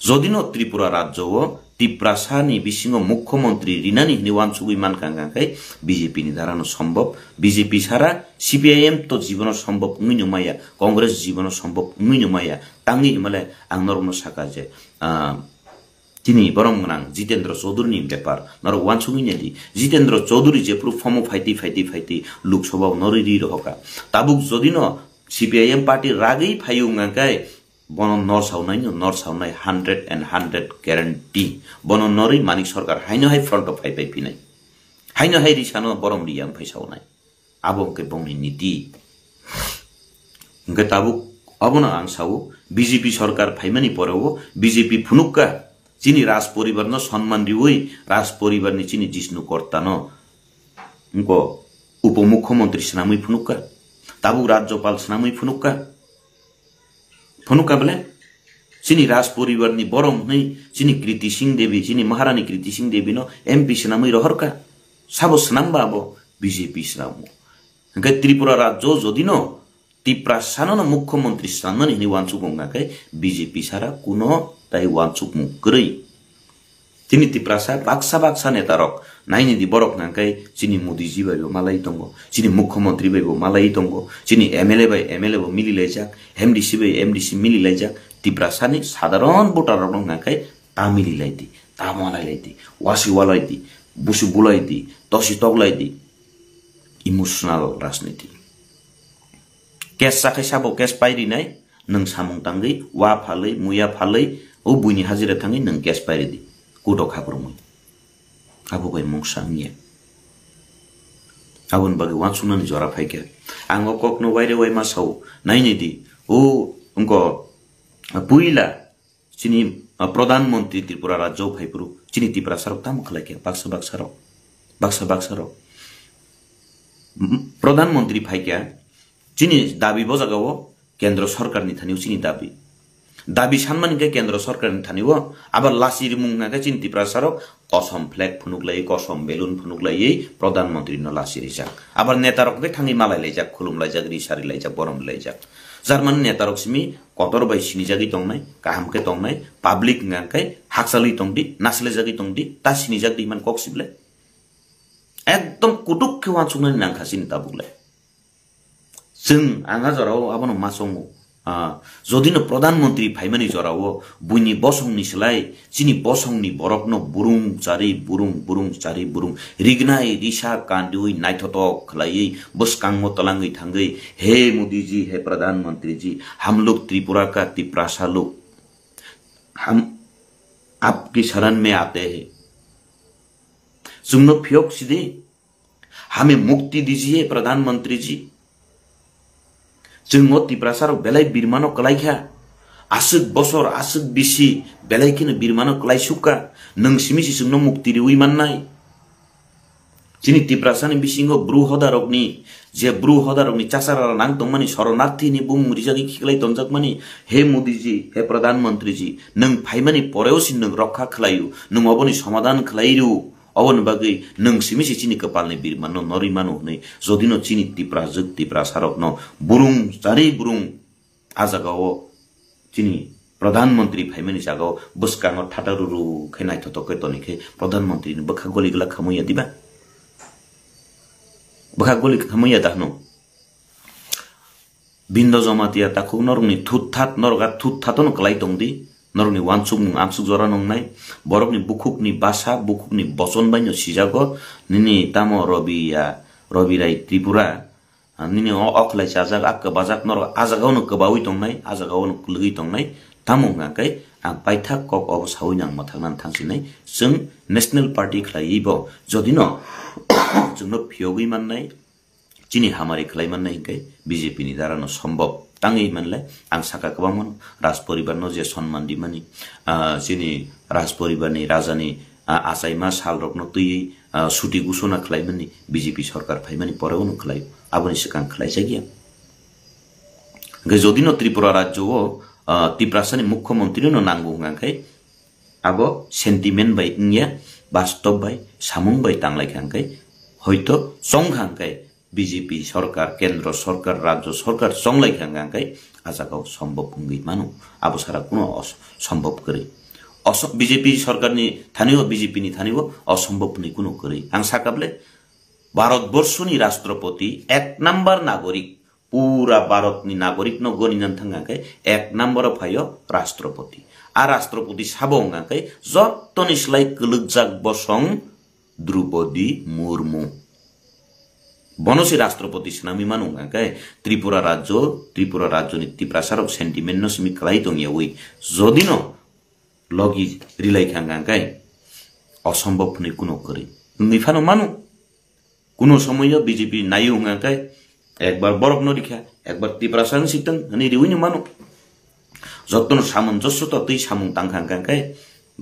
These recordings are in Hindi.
जदिनो त्रिपुरा राज्य हो तिप्रासानी बिसिंग मुख्यमंत्री रिनानी निवानसुगुई मानखांगाखै बीजेपी नि धारानो सम्भव बीजेपी सारा सीपीआईएम तो जीवन सम्भव उंगिनो माया कांग्रेस जीवन सम्भव उंगिनो माया तांगी मले आंगनरनो साकाजे तिनी बरमगनां जितेन्द्र चौधुरी बेपार नर वानसुगिनेदि जितेन्द्र चौधुरी जे प्रुफ फमो फाइती लोकसभा नरिरि रहका ताबुक जदिनो सीपीआईएम पार्टी रागै फायुंगांकाय बन नर साउनाय 100 ग्यारेंटी बन नरै मानिक सरकार हाइनो हाइ फ्रंट अफ हाइ फिनाय हाइनो हाइ रिसानो बरम रियाम फैसाउनाय आबो के बंनि नीति गए ताबुक अबन आंसाउ बीजेपी सरकार फाइमानि परहो बीजेपी फुनुक्का चिनी राज परिवार न सम्मान दिउई राज परिवार नि चिनी जिस्नु कर्ता न उनको उपमुख्यमंत्री सनामै फुनुक्का ताबुक राज्यपाल सनामै फुनुक्का बेले चिनी राज परिवार नि बरम नै चिनी कृति सिंह देवी चिनी महारानी कृति सिंह देवी न एमपी सनामै रहरका साबो सनाम बाबो बीजेपी सनामु गए त्रिपुरा राज्य जदिनो तिप्रा सानो न मुख्यमंत्री सनामनि नि वान्सु गंगाकै बीजेपी सारा कुनो ताइ वान्सुक मुकरै तिनी तिप्रासा बाक्सा नेतारक नाइनि दि बरक नांकै चिनी मोदी जी बाइबो मालाई दंगो चिनी मुख्यमंत्री बाइबो मालाई दंगो चिनी एमएलए बो मिलि लाइजाक एमडीसी बाइ एमडीसी मिलि लाइजाक तिप्रासानि साधारण भोटार नांकै तामिलि लाइदि तामालाई लाइदि वासी वालाइदि बुसु बुलाइदि तसी तगलाइदि इमोशनल राजनीति केस साखै साबो केस पाइरि नाय नों सामुं तांगै वा फालै मुया फालै ओ बुइनि हाजिरा थाङै नों केस पाइरिदि कुटो खाब्रुमै आबो बाय मुंसांगिया आबन बागे वानसुनानि जरा फाइके आंगो ककनो बाइरे वाइ मासाउ नाइनिदि ओ उनको पुइला चिनी प्रधानमंत्री त्रिपुरा राज्य फाइपुरु चिनी त्रिपुरा सरक ताम खलाके बाक्सा प्रधानमंत्री फाइके चिनी दाबी बजागाव केन्द्र सरकार नि थानिउ चिनी दाबी सानमान के केन्द्र सरकार नि थानिउ अब लासिरि मुंगा चिनी त्रिपुरा सरक कसम फ्लैग फुनुकलाई कसम बेलुन फुनुकलाई प्रधानमंत्री न लासिरि जा अब नेतारक के थांगि मालाय लाइजाक खुलुम लाइजाक रिसारि लाइजाक बरम लाइजाक जार्मान नेतारक सिमी कतर बाय सिनि जागि तंनाय काहाम के तंनाय पब्लिक गांकै हाक्सालि तंदि नासले जागि तंदि ता सिनि जागि मान कक्सिबले एकदम कुटुक के वाचुनानि नांखासिन ताबुले जों आंगा जराव आबनो मासंगु जदिनो प्रधानमंत्री फाइमानि जराव बुइनि बसंनि सलाय चिनी बसंनि बरकनो बुरुं चारि बुरुं रिगनाय रिसा कान्डुइ नाइथतक खलायै बसकांगो तलांगै थांगै हे मोदी जी हे प्रधानमंत्री जी हम लोग त्रिपुरा का तिप्रासा लोग हम आपकी शरण में आते हैं सुनो फियोक सीधे हमें मुक्ति दीजिए प्रधानमंत्री जी जों तिप्रासार बेलाय बिरमानो कलाइखा आसुक बसर आसुक बिसि बेलायखिनो बिरमानो कलाइसुका नोंसिमिसि जोंनो मुक्ति रिउइ माननाय चिनी तिप्रासानि बिसिंगो ब्रु हदारकनि चासारा नांग दंमानि शरणार्थीनि बुम रिजागि खिखलाय तंजाकमानि हे मोदी जी हे प्रधानमंत्री जी नों फाइमानि परेवसिन नों रक्षा खलायु नों अबनि समाधान खलायरु अवन बागै नोंसिमिसि चिनी कपालनि बिरमानो नरिमानो हुनै जदिनो चिनी तिप्रा सारकनो बुरुं चारि बुरुं आजागाव चिनी प्रधानमंत्री फाइमानि जागाव बसकांगो ठाटारुरु खैनाय थतकै तनिखे प्रधानमंत्री नि बखा गलिगला खमैया दिबा बखा गलि खमैया दानो बिन्द जमातिया ताखौ नरनि थुथातन कलाइ दंदि नरनि वानसुक आमसुक जरा नंनाय बरकनि बुखुकनि बासा बुखुकनि बचन बायनो सिजागो निनि तामो रवि राय त्रिपुरा निनि अखलाय जाजाक आक बाजाक नर आजागावनो कबावै तंनाय आजागावनो कुलगै तंनाय तामुंगाकै आं पाइथा कक अबसावै नां माथांनान थांसिनाय जों नेशनल पार्टी खलायैबो जदिनो जोंनो फियोगै माननाय चिनी हामारि खलाय माननाय हिंकै बीजेपी नि दारानो सम्भव तांगै मानलाय आं साका गोबांमोन राज परिवारनो जे सन्मान दिमानि चिनी राज परिवारनि राजानि आसाइमा सालरकनो तैयै सुटि घोषणा खलायमानि बीजेपी सरकार फाइमानि परेवनो खलाय आबनि सिगां खलायजागिया गजदिनो त्रिपुरा राज्यओ तिप्रासानि मुख्यमंत्रीनो नांगौ गांखाय आबो सेन्टिमेन्ट बाय इंया वास्तव बाय सामुं बाय तांलायखांखाय हयतो संघांखाय बीजेपी सरकार केंद्र सरकार राज्य सरकार संलायखांगांखाय आजागाव सम्भव हुंगै मानु आबो सारा कुनो सम्भव करे BJP सरकारनि थानियो BJP नि थानियो असम्भव नि कुनो करै आं साकाबले भारतवर्षनि राष्ट्रपति 1 नम्बर नागरिक पूरा भारतनि नागरिक न गनिनान थांगाकै 1 नम्बर फायो राष्ट्रपति आ राष्ट्रपति साबंगाकै जत्तनि स्लाइ कलुकजाक बसं द्रौपदी मुर्मू बनोसी राष्ट्रपति सनामी मानुंगाकै त्रिपुरा राज्य नि तिप्रासारक सेन्टिमेन्ट न सिमि क्लाइ दंयावै जदिनो लगी रिलाइ खांगाकै असम्भव नि कुनो करै निफानो मानु कुनो समय BJP नायुंगाकै एक बार बरफ नरिखा एक बार तिप्रासान सितन अनि रिउनि मानु जत्तनो सामञ्जस्य त तै सामुं तांखांगाकै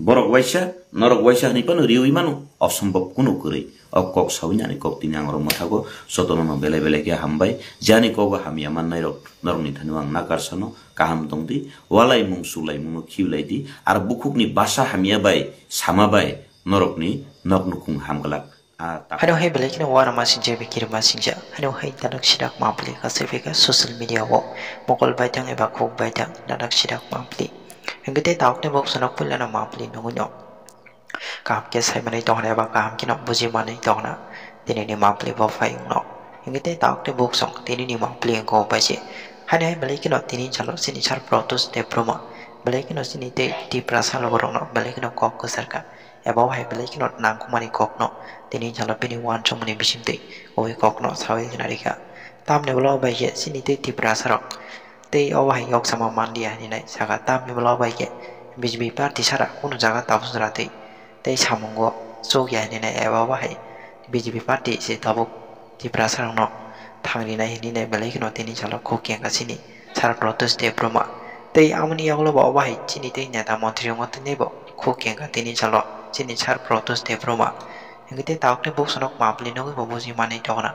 बरक वाइसा नरक वाइसा नि पनि रिउइ मानु असम्भव कुनो करै अब कक साविनानि कक तिनि आंगरो मथागो सतनो बेले बेले के हामबाय जानि कगो हामिया मान्नाय रक नरनि थानु आं नाकारसनो काहाम दंदि वालाय मुं सुलाय मुं खिउलायदि आर बुखुकनि बासा हामिया bye सामाबाय नरकनि नकनुखुं हामगला Hano hai balik na wara masinja bikir masinja hano hai danak sidak mampli kasifika social media wo mokol baitang eba khok baitang danak sidak mampli hengete tauk ne bok sonak pula na mampli nungunyo kam ke sai manai tongna eba kam kina buji manai tongna tini ni mampli bo fai no hengete tauk ne bok song tini ni mampli ngo baje hano hai balik no tini chalo sini char protos de promo balik no sini te ti prasalo borong no balik no kok sarka eba hai balik no nang kumani kok no tini chala pini wan chomani bisimte oi kokno sawi genarika tamne bolo bai ye sini te tipra sarok te owai yok sama mandia ni nai saga tamne bolo bai ye BJP party sara kuno jaga tapsra te samungo so ya ni nai eba bai BJP party se tabuk tipra sarok no thangri nai ni nai belai no tini chala kokya ka sini sara protest de broma te amani yaglo ba bai sini te neta montri ngot nebo kokya ka tini chala sini sar protest de broma ngite taukte buk sonok mapli no bo boji mane tona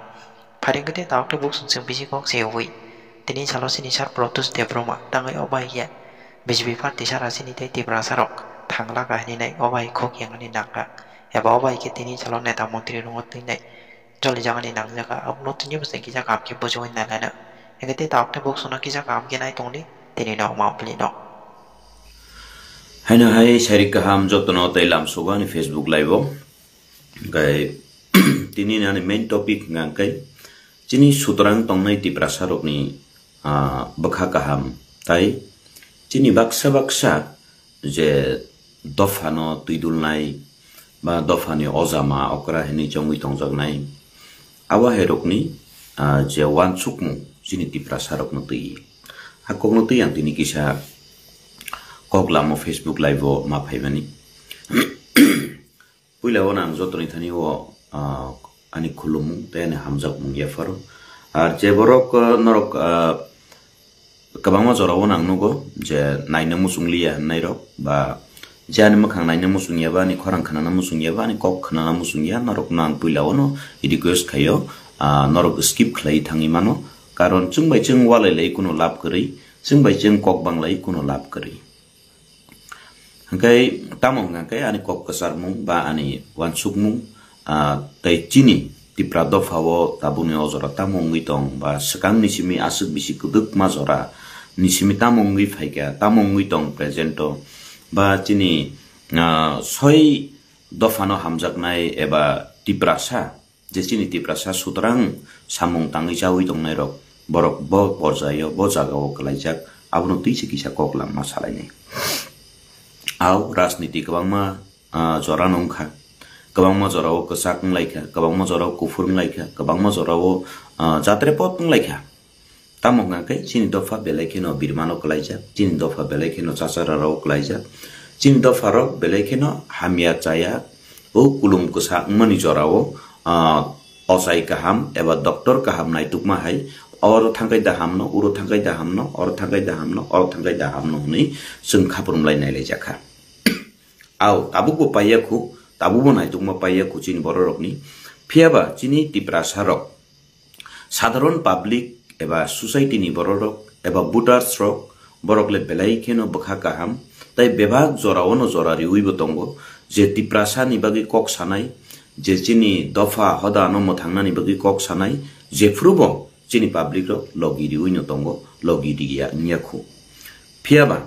pharingite taukte buk sun bisi kok se hui tini chalo sini sar protus de broma tangai obai ya BJP party sara sini te tibra sarok thangla ka ni nai obai khok yang ni nakka eba obai ke tini chalo neta montri no ngot nai joli jang ni nang jaka ab not ni bus ki jaka ke bojo na na ngite taukte buk sonok ki jaka am ke nai tongni tini no mapli no haina hai sharika ham jotno tailam soga ni Facebook live gai tini nani main topic ngai chini sutrang tongnai tipra sarok ni bakha kaham tai chini baksa je dofano tuidul nai ba dofani ozama okra heni chongui tongjak nai awa herok ni je wan chukmu chini tipra sarok no tui hakok no tui ang tini kisa koglamo Facebook live ma phaibani puila wana ang jotoni thani wo ani khulumu tene hamjak mung yafaro ar je borok norok kabangma jora wana ang nugo je naina musunglia nairo ba jani makhang naina musungya ba ni khorang khana musungya ba ni kok khana musungya norok nang puila wono request khayo norok skip khlai thangi mano karon chungbai chung walai lei kuno lab kari chungbai chung kok banglai kuno lab kari hangkai tamong hangkai ani kok kesar mung ba ani wansuk mung tai chini tipra dofawo tabuni ozora tamong ngitong ba sekang nisimi asuk bisi kuduk mazora nisimi tamong ngi phaika tamong ngitong presento ba chini soi dofano hamjak nai eba tiprasa je chini tiprasa sutrang samung tangi jawi tong nai rok borok bo porjayo bo jagao klaijak abno tuise kisa koklam masalai nei au राजनीति kabangma jora nongkha kabangma jorao kesak nglaikha kabangma jorao kufur nglaikha kabangma jorao jatre pot nglaikha tamonga kai chini dofa belekeno birmano klaija chini dofa belekeno chachara ro klaija chini dofa ro belekeno hamia chaya o kulum kusa mani jorao osai kaham eba doctor kaham nai tukma hai or thangai da hamno uro thangai da hamno or thangai da hamno or thangai da hamno ni sung khaprum lai nai le jakha au tabuko payaku tabubo nai tukma payaku chini bororokni phiaba chini tipra sarok সাধারণ পাবলিক এবা সোসাইটি নি bororok eba voters rok borokle belai kheno bokha kaham tai bebag jora ono jora riuibo tongo je tiprasa ni bagi kok sanai je chini dofa hoda no mo thangnani bagi kok sanai je frubo chini public ro logi riuino tongo logi digia nyakhu phiaba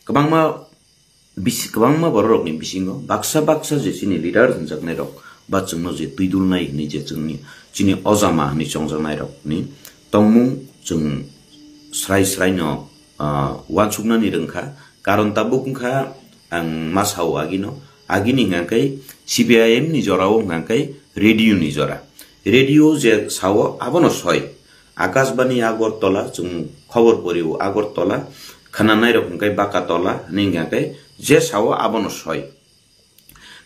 kabangma गोबां बर'रक नि बिसिङाव बाक्सा जे जोंनि लिडार होनजानाय रक बा जोंनो जे दैदुलनाय होननाय जे जोंनि अजामा होननाय संजानाय रक नि तंमुं जों स्राय न वानसुकनानि रोंखा कारन ताबुकखा आं मासाव आगिनि ngakai CPIM ni jorao ngakai radio ni jora radio je sawo abono soi akasbani Agartala जों खबर परिउ Agartala खानानाय रक ngakai Bakatola ni ngakai je sawo abono soi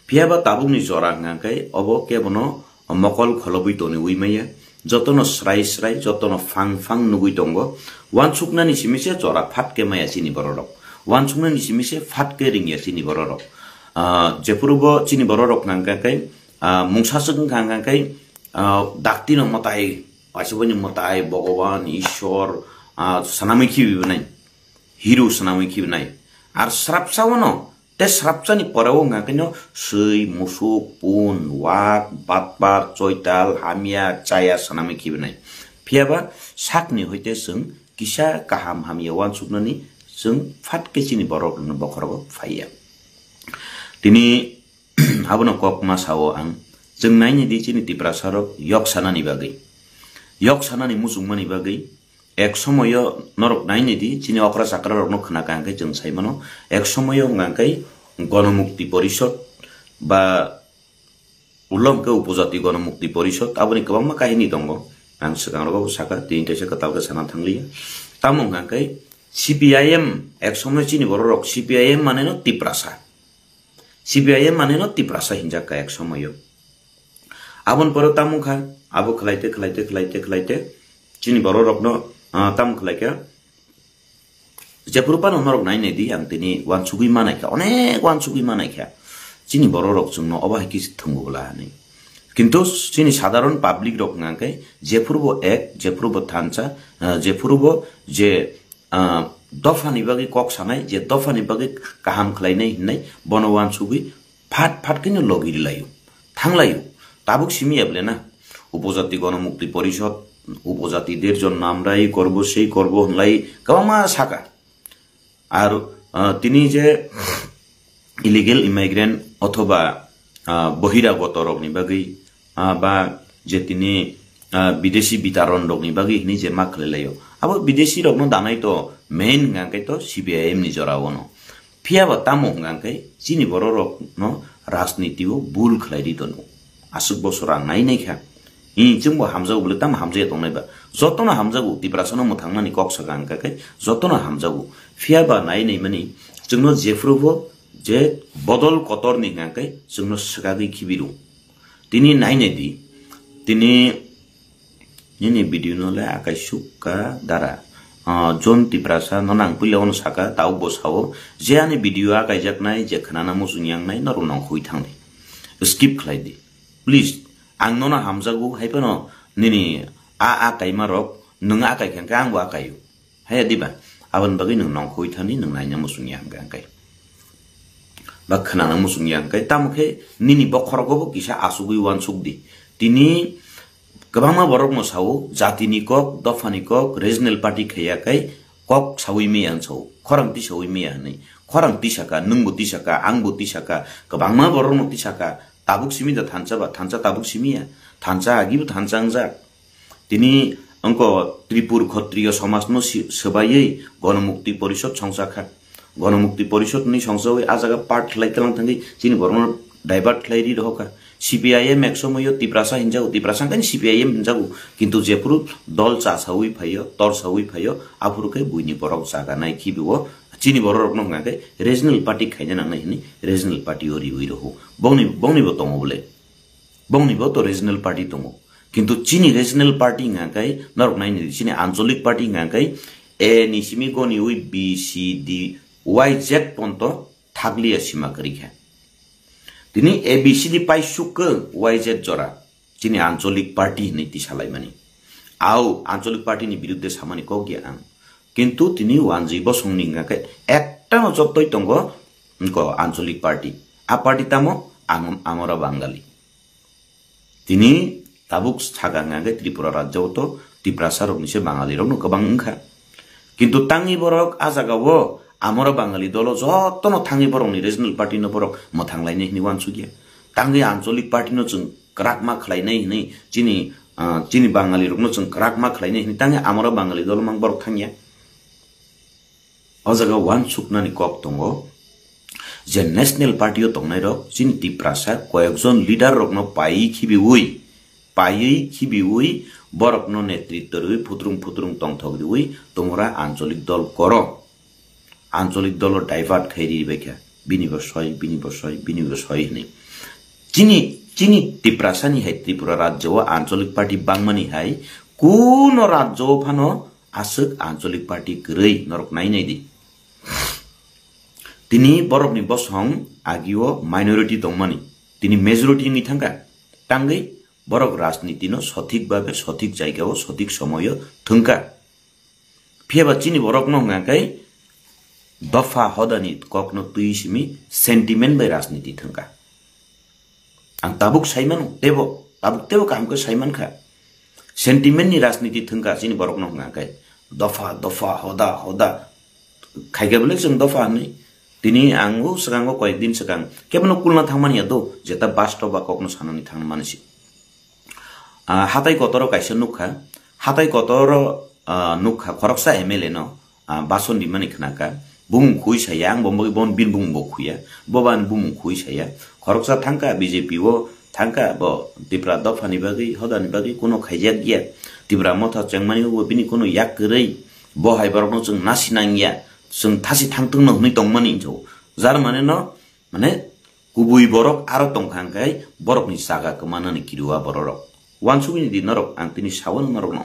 पियाबा ताबुकनि जरा ngakai अबो केबनो मकल खलबुइ तनि उइमाया जतनो स्राय जतनो फां नुगुइ दंगो वानसुकनानि सिमिसे जरा फाटके माया सिनि बररक वानसुकनानि सिमिसे फाटके रिंगिया सिनि बररक जेपुरुबो सिनि बररक ngakai मुंसासुक ngakai दाक्तिनो मताय पासिबनि मताय भगवान ईश्वर सनामिखि बिबनाय हिरो सनामिखि बिबनाय आर स्रापसावनो ते स्रापसानि पराव ngakai सै मुसुक पुन वाक बातबार चयताल हामिया चाया सनामिखि बिबनाय पियाबा साकनि होइते जों किसा काहाम हामिया वानसुकनानि जों फाटके सिनि बररक बखरबो फाइया दिनै हाबनो कक मासाव आं जों नायनि दि चिनि तिप्रासारक yok सानानि मुसुकमानि बागै एक समय नरक नायनि दि चिनि अक्रा साक्रा रकनो खोनाकांकै जों साइमानो एक समय ngakai गणमुक्ति परिषद बा उल्लंघ उपजाति गणमुक्ति परिषद आबनि गोबां काहिनी दङ आं सिगाङाव साका दिनैसो कतालखौ साना थांलिया तामु ngakai CPIM एक समय चिनि बररक CPIM माने न तिप्रासा CPIM माने न तिप्रासा हिंजाका एक समय आबन पर तामुखा आबो खलाइते चिनि बररक न ताम खलाइका जेपुरुपा नरक नायने दि आं दिनै वानसुगुइ मानायखा अनेक वानसुगुइ मानायखा चिनि बररक जोंनो अबाहायकि थंगोला नै किन्तु चिनि साधारण पाब्लिक रक ngakai जेपुरुबो थानसा जेपुरुबो जे दफानि बागै कक सानाय जे दफानि बागै काहाम खलायनाय हिन्नाय बनवान सुगुइ फाट किनो लगिरि लायो थांलायो ताबुक सिमियाबले ना उपजाति गणमुक्ति परिषद उपजातिদের জন্য আমরা এই করব সেই করব হলাই গোबां साका আর তিনি যে ইলিগেল ইমাইগ্রেন্ট অথবা বহিরাগত রকনি বাগै বা যে তিনি বিদেশি বিতরণ রকনি বাগै হিনি যে মাখলেলাयो अब विदेशी रकनो दानाय तो मेन ngakai तो CPIM नि जरावनो फियाबा तामो ngakai चिनि बररक न राजनीतिओ बुल खलाइदि दनु आसुक बसरा नायनायखा इ जोंबो हामजागु बले ताम हामजाया दंनायबा जतनो हामजागु तिप्रासनो मोथांनानि कक्सगा ngakai जतनो हामजागु फियाबा नायनाय मानि जोंनो जेफ्रुबो जे बदल कतरनि ngakai जोंनो सगागै खिबिरु तिनि नायनाय दि तिनि ini video nolai akai suka dara John Tiprasa nonang puliawan saka tau bosawo je ani video akai jaknai je khanana musunyang nai norunang hui thangnai skip khlaidi please ang nona hamjagu haipano nini akai marok nung akai khanka angbo akayu haya diba aban bagai nung nong hui thani nung naina musunyang kai ba khanana musunyang kai tamkhe nini bokhorogo kisa asugui wan sugdi tini गोबां बरक मसाव जातिनि कक दफानि कक रिजनल पार्टी खैयाकै कक सावै मेयान साव खरंति सावै मेयानै खरंति साका नंगबो तिसाका आंबो तिसाका गोबां बरक नति साका ताबुक सिमिदा थानचा ताबुक सिमिया थानचा आगिबो थानचांजा तिनि अंक त्रिपुर क्षत्रिय समाजनो सबायै गणमुक्ति परिषद संसाखा गणमुक्ति परिषद नि संसावै आजागा पार्ट लाइतलां थांगै चिनि बरन डाइभार्ट लाइरि रहका CPIM एक समय तिप्रासा हिंजागु तिप्रासा कानि CPIM हिंजागु किन्तु जेपुरु दल चासावै फायो तरसावै फायो आफुरुकै बुइनि बरक जागा नाय खिबिवो चिनि बरक न ngakai रिजनल पार्टी खाइना नांनाय हिनि रिजनल पार्टी ओरि उइरहो बंनिबो दङो बले बंनिबो तो रिजनल पार्टी दङो किन्तु चिनि रिजनल पार्टी ngakai नरक नायनि चिनि आंचलिक पार्टी ngakai ए निसिमि गनि उइ BCD YZ पन्तो थागलिया सिमा करिखा तिनी ABCD पाइसुक YZ जरा चिनि आंचलिक पार्टी नीति सालायमानि आउ आंचलिक पार्टी नि बिरुद्धे सामानि कगिया आं किन्तु तिनी वानजि बसंनि ngakai एकटा जतै दंग नक आंचलिक पार्टी आ पार्टी तामो आमरा बांगाली तिनी ताबुक सागा ngakai त्रिपुरा राज्यआव तो तिप्रासा रकनिसे बांगाली रकनो गोबां ओंखा किन्तु तांनि बरक आजागावो amora bangali dolo jotto no thangi borok ni regional party no borok mothang lainai ni wansu gya tangi ancholik party no chung krakma khlainai ni chini bangali rok no chung krakma khlainai ni tangi amora bangali dolo mang borok thangya ojaga wan sukna ni kok tongo je national party o tongnai rok chini tiprasa koyekjon leader rok no pai khibi ui borok no netritwa rui phutrung tongthok rui tomora ancholik dol koro ancholik dolo divert khairi bekha bini boshoi ni chini tiprasa ni hai tripura rajya o ancholik party bangmani hai kuno rajya o phano asuk ancholik party grei norok nai di tini borok ni bosong agio minority tongmani tini majority ni thangka tangai borok राजनीति no सठिक भाबे सठिक जायगायाव सठिक समय थंका फेबा चिनी borok no ngakai दफा हदानि ककनो तुइसिमी सेन्टिमेन्ट बाय राजनीति थंका आं ताबुक साइमान तेबो कामको साइमान खा सेन्टिमेन्ट नि राजनीति थंका चिनी borok no ngakai दफा हदा खाइगा बेले जों दफा नै दिनै आंगो सगांगो कय दिन सगां केबनो कुलना थांमानि यादो जेता बास्टो बा ककनो साननि थांन मानसि हाताय कतरो काइसे नुखा खरकसा एमएलए न बासन दिमानि खनाका बुम खुइ सायां बमबि बन बिन बुम बखुया बबान बुम खुइ साया खरकसा थांका बीजेपी वो थांका ब तिब्रा दफानि बागै हदानि बागै कोनो खाइजा गिया तिब्रा मथा चंगमानि वो बिनि कोनो याकरै बहाय बरनो जों नासिनांगिया जों थासि थांथों न हुनै दंमानि जो जार माने न माने गुबुइ बरक आरो तंखांखाय बरकनि सागा कमानानि किरुवा बरक वानसुबिनि दि नरक आंतिनि सावन नरक न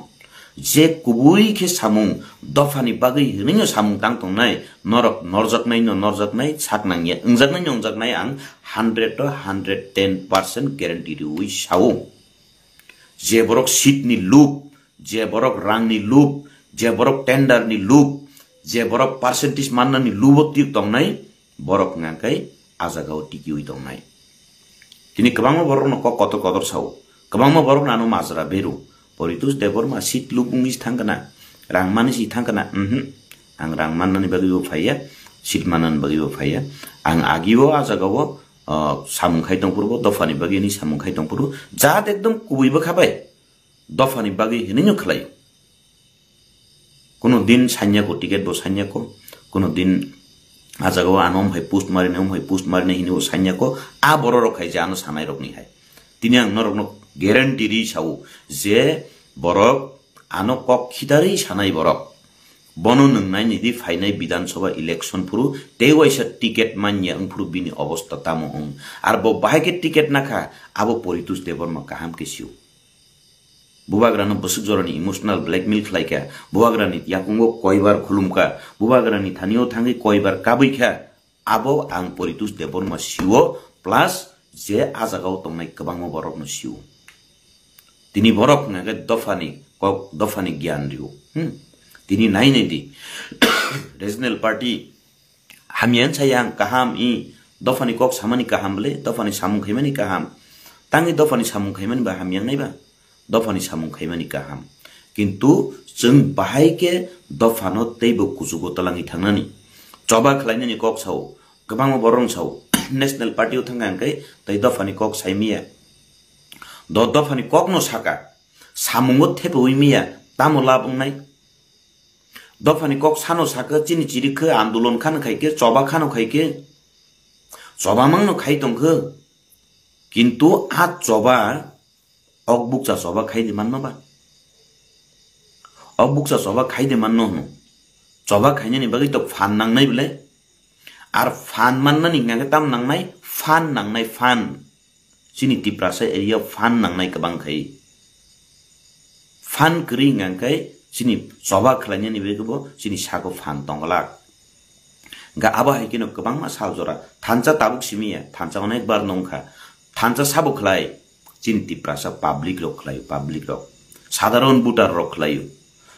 जे कुबुइ के सामुं दफानि बागै हिनिनो सामुं तां तंनाय नरक नरजाकनाय साकनांगिया अंजाकनाय आं 100 to 110% ग्यारेन्टी रुइ साउ जे बरक सीटनि लुप जे बरक रांनि लुप जे बरक टेन्डरनि लुप जे बरक पर्सेन्टेज माननानि लुबति तंनाय बरक ngakai आजागाव टिकिउइ तंनाय तिनि गोबां बरक न कतर साउ गोबां बरक नानो माजरा बेरु परितुस देबरमा सीट लुबुंगि थांगना रांमानि सि थांगना आं रांमाननानि बागैबो फाया सीट माननानि बागैबो फाया आं आगिबो आजागाव सामुंखाय दंपुरबो दफानि बागैनि सामुंखाय दंपुरु जात एकदम कुबैबो खाबाय दफानि बागै हिनिनो खलाय कोनो दिन सान्याको टिकेट बो सान्याको कोनो दिन आजागाव आनम हाय पोस्ट मारिने हिनिबो सान्याको आ बरो रखाय जानो सानाय रकनि हाय तिनि आं नरकनो ग्यारेन्टी रि साउ जे बरक आनो कक खिदारि सानाय बरक बनो नंनाय निदि फाइनाय विधानसभा इलेक्शन पुरु तेवाइसा टिकेट मान्या अंफुरु बिनि अवस्था तामो आर बो बाहायके टिकेट नाखा आबो परितुस देबरमा काहाम केसिउ बुबाग्रानो बसुक जरनि इमोशनल ब्लैकमेल खलाइका बुबाग्रानि याकुंगो कयबार खुलुमका बुबाग्रानि थानियो थांगि कयबार काबैखा आबो आं परितुस देबरमा सिउ प्लस जे आजागाव तंनाय गोबां बरक न सिउ तिनी बरक नागे दफानि ज्ञान रिउ तिनी नाइनै दि रिजनल पार्टी हामियान सायां काहाम इ दफानि कक सामानि काहामले दफानि सामुं खैमानि काहाम तांगि दफानि सामुं खैमानि बा हामियां नायबा दफानि सामुं खैमानि काहाम किन्तु जों बाहायके दफानो तैबो कुजुगो तलांगि थांनानि जबा खलायनानि कक साउ गोबां बरं साउ नेशनल पार्टी ओ थांगांकै तै दफानि कक साइमिया दफानि कक न साका सामुंगो थेबोइमिया तामुला बुंनाय दफानि कक सानो साका चिनि चिरिखो आन्दोलन खानो खायके जबा खानो खायके जबा मांनो खाय दंखो किन्तु आ जबा अकबुकसा जबा खायदे मान्नोबा अकबुकसा जबा खायदे मान्नो हनो जबा खायनानि बागै त फान नांनाय बिलाय आर फान माननानि ngaga tam नांनाय फान चिनि तिप्रासा एरिया फान नांनाय गोबां खाय फान करि ngakai चिनि जबा खलायनानि बेगबो चिनि सागो फान तंगला गा आबा हायकिनो गोबां मा सालजरा थानचा ताबुक सिमिया थानचा अनेक बार नंखा थानचा साबो खलाय चिनि तिप्रासा पाब्लिक रक साधारण बुटार रक खलायो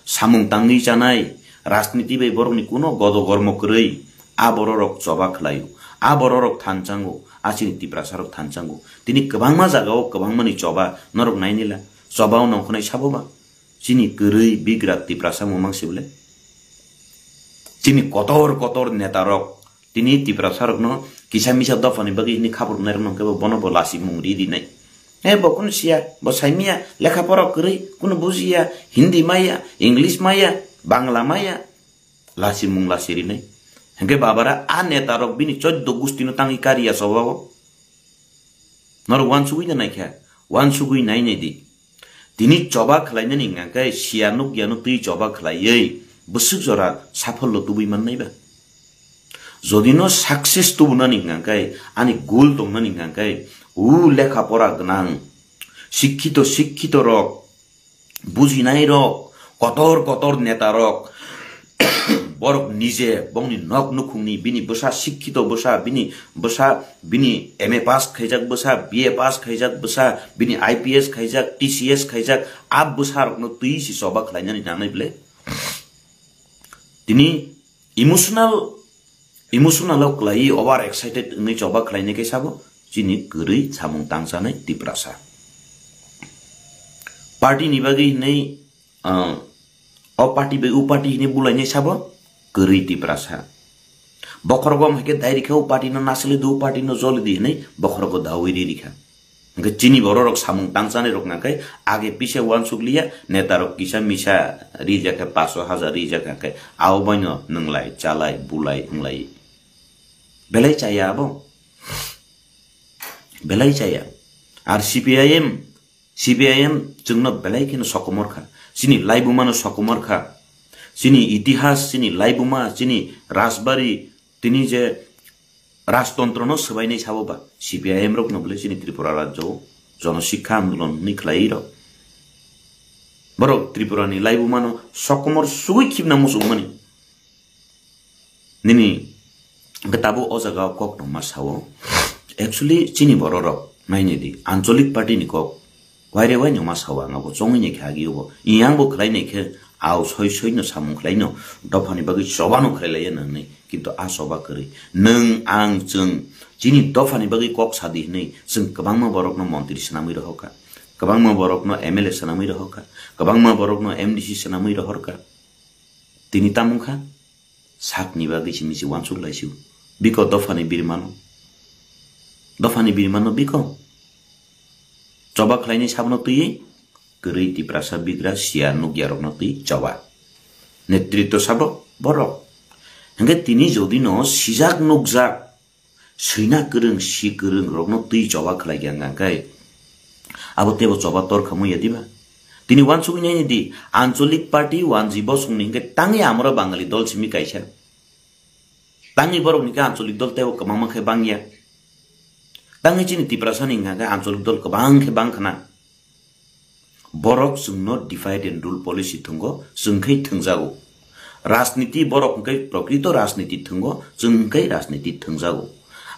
सामुं तांगि जानाय राजनीति बे बरनि कुनो गदो गर्म करै आ बररक जबा खलायो आ बररक थानचांगो आचिनि तिप्रासा रक थानचांगो तिनि गोबां मा जागाव गोबां मानि जबा नरक नायनिला जबाव नखनाय साबोबा चिनि गरै बिग्रा Tiprasa ममांसिबले Cini kotor netarok tini tipra sarok no kisah misa dofani bagi ini kapur nerno ke bono bolasi mungri di nai. Bokun sia bosaimia lekha porok keri kun buzia Hindi maya English maya Bangla maya lasi mung lasiri nai. Hengke babara a netarok bini 14 gustino tangi karya sobawo. Nor wan sugui na nai kha wan sugui nai nei di. Tini coba khlainya ninga kai sianuk gianuk tui coba khlaiyei busuk jora safollo tubui man nai ba. Jodino success tubuna ninga kai ani goal tongna ninga kai u lekha pora gnang শিক্ষিত রক বুঝি নাই রক কতর নেতা রক বরক নিজে বংনি নক নুখুংনি বিনি বসা শিক্ষিত বসা বিনি এমএ পাস খাইজাক বসা বিএ পাস খাইজাক বসা বিনি আইপিএস খাইজাক টিসিএস খাইজাক আব বসা রকনো তুই সি সবা খাইনানি নানাই বলে তিনি ইমোশনাল ক্লাই ওভার এক্সাইটেড नै সবা খাইনে কে সাবো जिनि गरै सामुं तांसानै तिप्रासा पार्टी नि बागै नै अ पार्टी बे उ पार्टी नि बुलाइनै साबो गरै तिप्रासा बखरगम हेके दाइरिखौ पार्टी न नासले दु पार्टी न जले दि नै बखरगो दाउरी रिखा के चिनि बररक सामुं तांसानै रकनाकै आगे पीछे वान सुगलिया नेतारक किसा मिसा रिजाके 500,000 रिजाके आउ बइन नंगलाय चालाय बुलाय नंगलाय बेलाय चायाबो belai caya ar CPIM jengno belai kino sokomor kha sini laibuma no sokomor kha sini itihas sini laibuma sini rasbari tini je rajtantro no sabai nei sabo ba CPIM rok no bole sini Tripura rajyo jonashikha andolon ni khlai ro borok Tripura ni laibuma no sokomor sugui khibna musumani nini getabu ojaga kok no masawo Actually, chini bororok naine di ancholik party ni kok waire wai nyoma sawa ngabo chongi ne khagi obo iyang bo khlai ne khe au soi no samung khlai no dofani bagi sobano khlai na nei kintu a soba kari nang ang chung chini dofani bagi kok sadi nei sung kabangma borok no montri sanami rohoka kabangma borok no MLA sanami rohoka kabangma borok no MDC sanami rohorka tini tamungkha sakni bagi chimisi wansuk laisiu biko dofani birmano Dofani birmano biko coba khlaini sabno tui geri tiprasa bigra sia nugyarokno tui coba netritto sabo borok henge tini jodi no sijak nukjak sina gereng si gereng rokno tui coba khlaigyang kai abo tebo coba tor khamu yadiba tini wan sugui nai di ancholik party wan jibo sungni henge tangi amra bangali dol simi kaisa tangi borok nika ancholik dol tebo kamama khe bangya Tangi chini tiprasa ninga ga ancholik dol kabang khana borok sungno divide and rule policy thungo sungkhai thungjago rajniti borok kai prokrito rajniti thungo sungkhai rajniti thungjago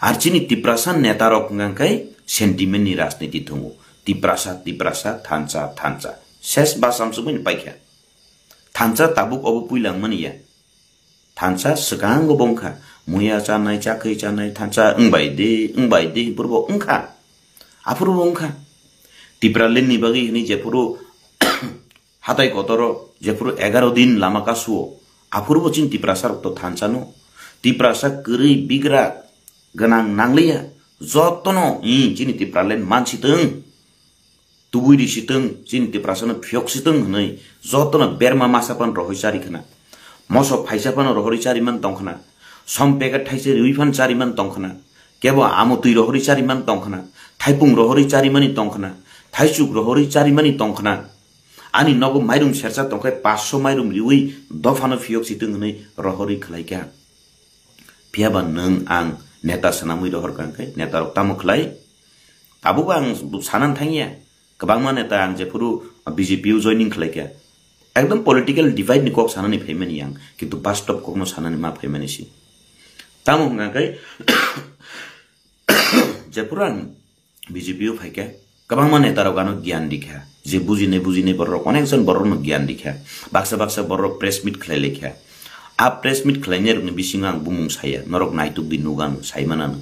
ar chini tiprasa netarok ngai sentiment ni rajniti thungo tiprasa thancha ses basam subin paikha thancha tabuk obo puilang mania thancha sekango bongkha muya chanai chakai chanai thancha engbai de purbo engkha apurbo engkha tipralen ni bagi ni jepuru hatai kotoro jepuru 11 din lama kasuo apurbo chin tiprasar to thancha no tiprasa geri bigra ganang nanglia jotono chini tipralen mansiteng tubui siteng chini tiprasana phyok siteng nei jotono berma masapan rohisari khana moso phaisapano rohisari man tongkhana Sampega thaise ruifan chariman tongkhana kebo amo tui rohori chariman tongkhana thaipung rohori charimani tongkhana thaisuk rohori charimani tongkhana ani nogo mairum sersa tongkhai 500 mairum riui dofano phiok situng nei rohori khlaika piaba nang ang neta sanamui rohor kangkai neta roktamu khlai abuba ang sanan thangia kabangma neta ang jepuru BJP joining khlaika ekdom political divide ni kok sanani phaimani yang kintu bastop kokno sanani ma phaimani si tamu ngakai Japuran BJP phaika kabangma netarok ano gyan dikha je bujine borok onekjon borok no gyan dikha baksa borok press meet khlai lekha a press meet khlainer ni bisingang bumung saya norok naituk di nugan saimanan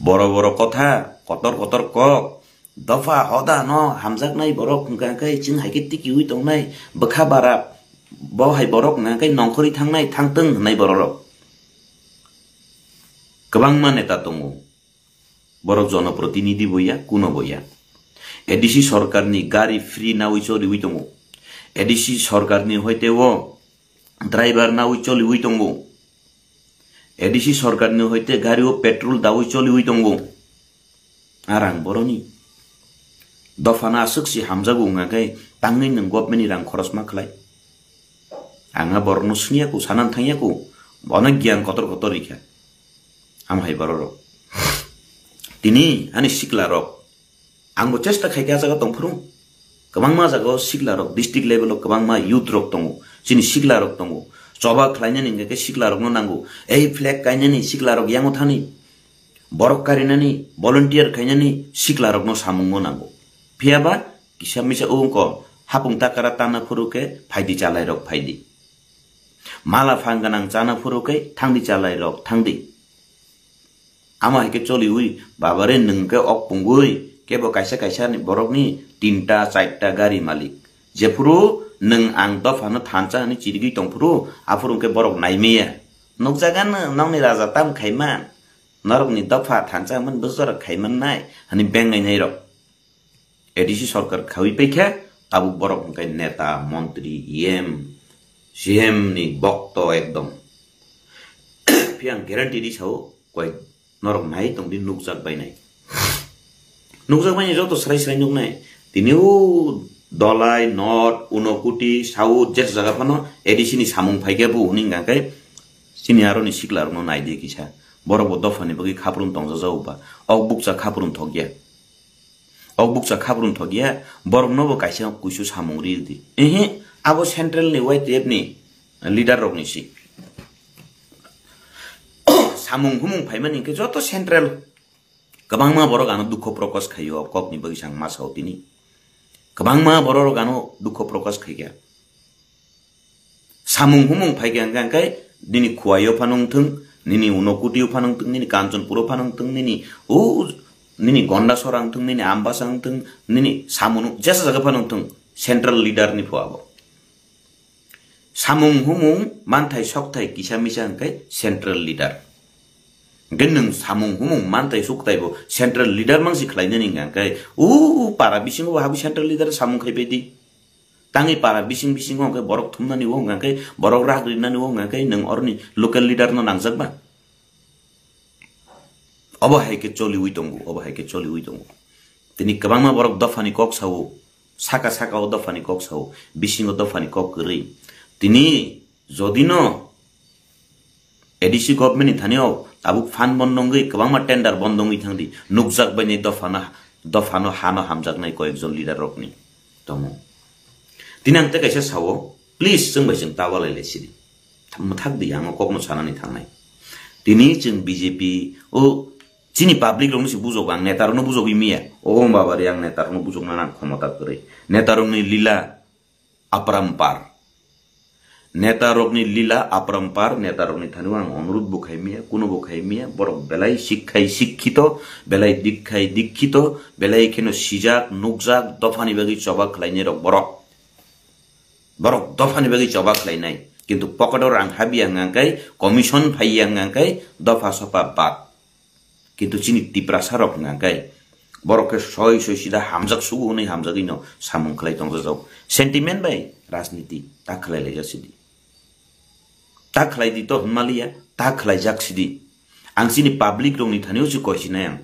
boro kotha kotor kok dofa hoda no hamjak nai borok ngakai chin haikiti ki ui tong nai bakha bara बावहाय बरक नागाय नंखरि थांनाय थांथों होननाय बरक गोबां नेता दङ बरक जनप्रतिनिधि बया कुनो बया एडिसि सरकारनि गारि फ्री नावै चलिवै दङ एडिसि सरकारनि हयतेवो ड्राइभार नावै चलिवै दङ एडिसि सरकारनि हयते गारिओ पेट्रोल दावै चलिवै दङ आरां बरनि दफाना सक्सि हामजागौ ngakai tangai nang government rang khoros ma khlai anga borno sniyaku sanan thangyaku onek gyan kotor kotor rikha am hai bororo tini ani sikla rok angbo chesta khaika jaga tongphuru kabang ma jaga sikla rok district level of kabang ma youth rok tongo chini sikla rok tongo choba khlainani ngake sikla rok no nango ei flag kainani sikla rok yango thani borok karinani volunteer khainani sikla rok no samungo nango phiaba kisamisa ongko hapung takara tana furuke phaidi chalai rok phaidi mala phanganang chana furuke thangdi chalai rok thangdi ama hike choli ui babare nungke ok pungui kebo kaisa kaisa ni borok ni tinta chaita gari malik jefuru nung ang dofano thancha ni chirigi tongfuru afurungke borok naimiya nokjagan nongni raja tam khaiman narok ni dofa thancha man buzor khaiman nai hani bengai nai rok ADC सरकार खावि पैखा ताबु बरक हंकाय नेता मंत्री एम सीएम नि बक्त एकदम फियां ग्यारंटी दिसाव कय नरक नाय तंदि नुकजाक बायनाय जतो सराय सराय नुकनाय तिनिउ दलाय नर्थ उनकुटी साउथ जेस जागा फनो एडिसि नि सामुं फाइगाबु हुनिंगाकाय सिनि आरोनि सिक्लारनो नायदि किसा बरक दफानि बगि खापरुन तंजा जाउबा अक बुकसा खापरुन थगिया अबुकसा खाब्रुन थगिया बरक नबो काइसा कुइसु सामुंग्रि दि एहे आबो सेंट्रल नि वाइटेप नि लीडर रकनि सि सामुं हुमुं फाइमानि के जतो सेंट्रल गबांमा बरक आनो दुख प्रकाश खायो कपनि बगिसां मासाव तिनि गबांमा बरक आनो दुख प्रकाश खाइया सामुं हुमुं फाइगा गांकाय दिनि खुवायो फानंथों निनि उनकुटियो फानंथों निनि कांचनपुरो फानंथों निनि ओ निनी गंडा सोरांथों निनी आम्बासांथों निनी सामुनु जैसा जगह फानंथों सेंट्रल लीडर नि फुआबो सामुं हुमुं मानथाय सकथाय किसामिसा अंकाय सेंट्रल लीडर गन्नों सामुं हुमुं मानथाय सकथायबो सेंट्रल लीडर मांसि खलायनो निंगांकाय उ पारा बिसिंगो हाबि सेंट्रल लीडर सामुं खायबायदि तांगि पारा बिसिं बिसिंगो अंकाय बरक थुमनानि वो अंकाय बरक राग्रिनानि वो अंकाय नों अरनि लोकल लीडर न नांजाकबा अब हाइके चलि उइ दंगो तिनि कबांमा बरक दफानि कक सावो साका साका दफानि कक सावो बिसिंगो दफानि कक गरै तिनि जदिन एडिसि गभर्नमेन्ट नि थानियाव आबु फान बन्दंगै कबांमा टेंडर बन्दंगै थांदि नुकजाक बायनि दफानो हानो हामजाकनाय कयेकजन लीडर रकनि दङ तिनि आंते काइसा सावो प्लिज जों बायजों तावालायलायसिदि थागदि आङो ककनो सानानै थांनाय तिनि जों बीजेपी ओ Sini public rong si buzok ang netarong no buzok imiya. Oo mbabari ang netarong no buzok na nang komotat kore. Netarong ni lila aparampar. Netarong ni lila aparampar. Netarong ni tanuang onurut bukai miya. Kuno bukai miya. Borok belai sikkai sikkito. Belai dikkhay dikkito. Belai keno sijak nukjak. Dofani bagi coba kelainnya rok borok. Borok dofani bagi coba kelainai. Kintu pokador ang habi ang ngangkai. Komison phai ang ngangkai. Dofa sopa bat. কিন্তু চিনি টিপ্রা সারক নাগাই বরকে সই সই সিধা হামজাক সুগু नै হামজাগैनो सामुं खलाय दंजा जाव सेंटिमेंट बाय राजनीति ता खलाय लेजासिदि ता खलाय दि तो हमालिया ता खलाय जाकसिदि आं सिनि पब्लिक रंनि थानिउ जु कयसिनाय आं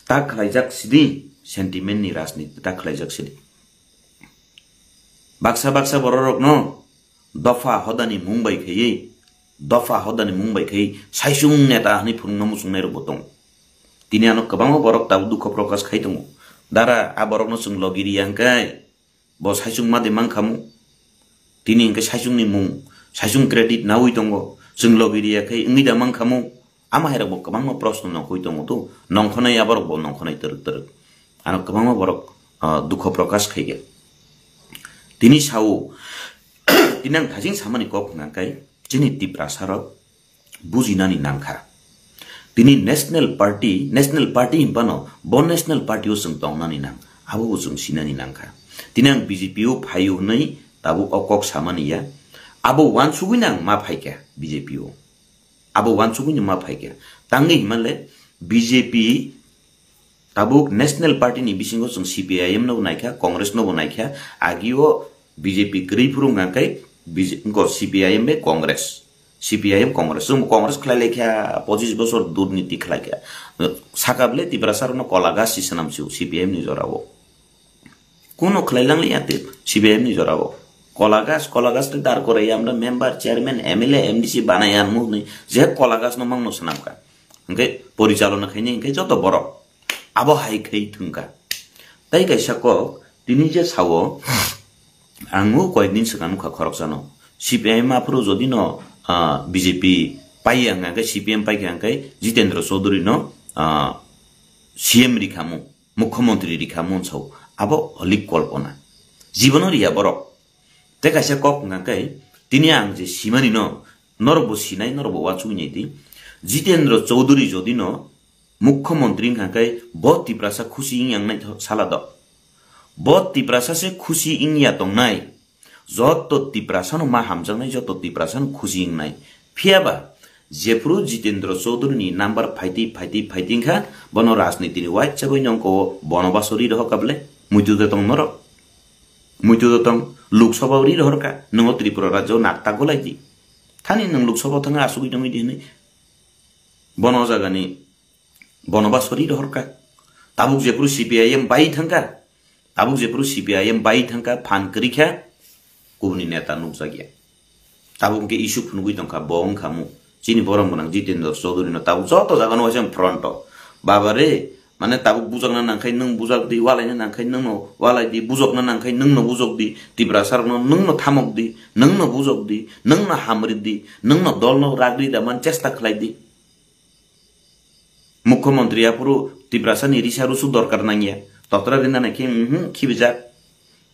ता खलाय जाकसिदि सेंटिमेंट नि राजनीति ता खलाय जाकसिदि बाक्सा बाक्सा बररक न दफा हदानि मुंबई खयै दफा हदानि मुंबई खै साइसुं नेता हानि फुंनो मुसुंनाय रबोतों तिनि आनो कबांगो बरक ताबु दुख प्रकाश खायदों दारा आ बरकनो जों लगिरि आंकाय ब साइसुं मादे मांखामु तिनि इंके साइसुंनि मुं साइसुं क्रेडिट नावै दंगो जों लगिरि आखै इंगिदा मांखामु आमा हेरबो कबांगो प्रश्न न खै दंगो तो नंखनाय आबरक ब नंखनाय तरक तरक आनो कबांगो बरक दुख प्रकाश खायगे तिनि सावो तिनां थाजिं सामानि कक नांकाय जिनि टिप्रा सारक बुजिनानि नांखा तिनि नेशनल पार्टी हिंपानो ब नेशनल पार्टी जों तंनानि नां आबो जों सिनानि नांखा तिनां बीजेपी फायु नै tabu okok samani ya abo wan suguinang ma phaikya BJP o abo wan suguin ma phaikya tangi himale BJP tabu national party ni bisingo sung CPIM no naikha congress no naikha agio BJP gripurung ngakai ko CPIM be congress CPIM congress sung congress khlai lekha 25 bosor durniti khlai kya sakable tibrasar no kolaga sisanam chu CPIM ni jorabo kuno khlai lang liate CPIM ni jorabo kolagas te dar kore amra member chairman MLA MDC banayan mu ni je kolagas no mangno sanamka ngai porichalona khaini ngai joto boro abo hai khai thungka tai kaisa ko tini je sawo angu koidin sakan kha khorok jano CPIM apro jodi no BJP pai anga ke CPM pai anga Jitendra Chaudhary no CM rikhamu मुख्यमंत्री rikhamu chau abo holik kolpona जीवन रिया बरो te kaisa kok ngakai tini ang je simani no norbo sinai norbo wachu ni ti Jitendra Chaudhary jodi no मुख्यमंत्री ngakai बहुत तिप्रासा खुशी yang nai sala do बहुत तिप्रासा से खुशी ing ya tong nai जतो Tiprasa no ma hamjang nai जतो तिप्रासा खुशी ing nai फियाबा जेफ्रु Jitendra Chaudhary ni number fighting kha bono राजनीति ni wai chagoi nongko bonobasori rho kable muitu de tong noro muitu de tong Lok Sabha रि रहरका नंग त्रिपुरा राज्य नाकता गोलाइदि थानी नंग लोकसभा थंग आसुगि दंगि दिनै बन जागानि बनबासरि रहरका ताबुक जेपुर CPIM बाइ थंका ताबुक जेपुर CPIM बाइ थंका फानकरिखा गुबुनि नेता नुकजागिया ताबुक के इशु फुनुगि दंखा बंग खामु चिनि बरम गनां Jitendra Chaudhary न ताबुक जतो जागानो हजम फ्रन्ट बाबारे माने ताबुक बुजकना नांखाय नों बुजक दि वालायना नांखाय नोंनो वालाय दि बुजकना नांखाय नोंनो बुजक दि तिब्रासारनो नोंनो थामक दि नोंनो बुजक दि नोंनो हामरि दि नोंनो दलनो रागरि दा मान चेष्टा खलाय दि मुख्यमंत्री पुरो तिब्रासानि रिसारुसु दरकार नांगिया तत्रा दिना नाखि खिबिजा